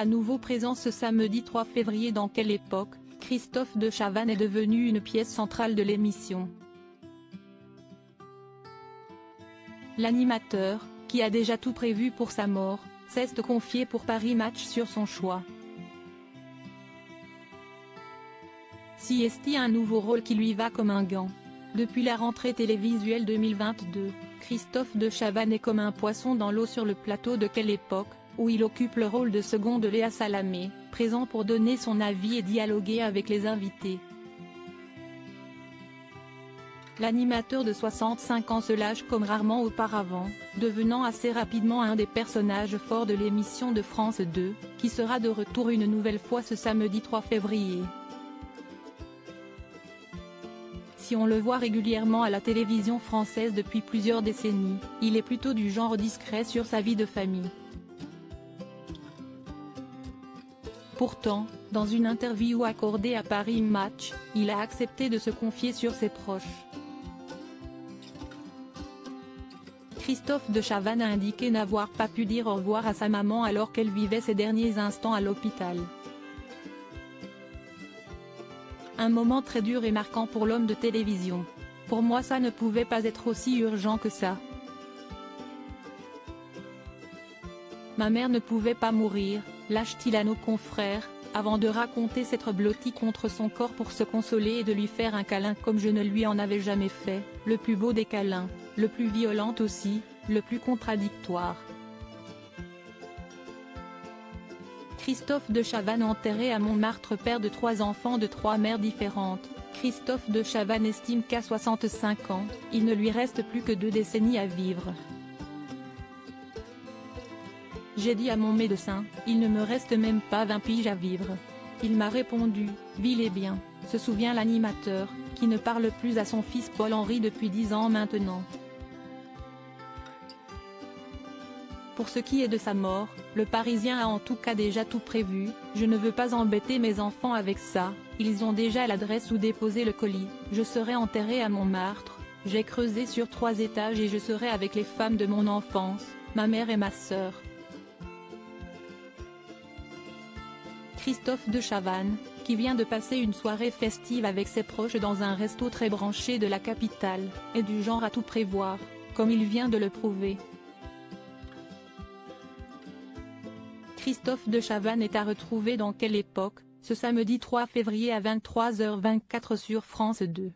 À nouveau présent ce samedi 3 février. Dans quelle époque, Christophe de Chavannes est devenu une pièce centrale de l'émission. L'animateur, qui a déjà tout prévu pour sa mort, cesse de confier pour Paris Match sur son choix. Si est-il un nouveau rôle qui lui va comme un gant. Depuis la rentrée télévisuelle 2022, Christophe de Chavannes est comme un poisson dans l'eau sur le plateau de Quelle époque, où il occupe le rôle de second de Léa Salamé, présent pour donner son avis et dialoguer avec les invités. L'animateur de 65 ans se lâche comme rarement auparavant, devenant assez rapidement un des personnages forts de l'émission de France 2, qui sera de retour une nouvelle fois ce samedi 3 février. Si on le voit régulièrement à la télévision française depuis plusieurs décennies, il est plutôt du genre discret sur sa vie de famille. Pourtant, dans une interview accordée à Paris Match, il a accepté de se confier sur ses proches. Christophe de Chavannes a indiqué n'avoir pas pu dire au revoir à sa maman alors qu'elle vivait ses derniers instants à l'hôpital. Un moment très dur et marquant pour l'homme de télévision. Pour moi ça ne pouvait pas être aussi urgent que ça. Ma mère ne pouvait pas mourir, lâche-t-il à nos confrères, avant de raconter s'être blotti contre son corps pour se consoler et de lui faire un câlin comme je ne lui en avais jamais fait, le plus beau des câlins, le plus violent aussi, le plus contradictoire. Christophe de Chavannes enterré à Montmartre, père de 3 enfants de 3 mères différentes. Christophe de Chavannes estime qu'à 65 ans, il ne lui reste plus que 2 décennies à vivre. J'ai dit à mon médecin, il ne me reste même pas 20 piges à vivre. Il m'a répondu, vis-les bien, se souvient l'animateur, qui ne parle plus à son fils Paul-Henri depuis 10 ans maintenant. Pour ce qui est de sa mort, le Parisien a en tout cas déjà tout prévu, je ne veux pas embêter mes enfants avec ça, ils ont déjà l'adresse où déposer le colis, je serai enterré à Montmartre, j'ai creusé sur 3 étages et je serai avec les femmes de mon enfance, ma mère et ma sœur. Christophe de Chavannes, qui vient de passer une soirée festive avec ses proches dans un resto très branché de la capitale, est du genre à tout prévoir, comme il vient de le prouver. Christophe de Chavannes est à retrouver dans Quelle époque, ce samedi 3 février à 23h24 sur France 2.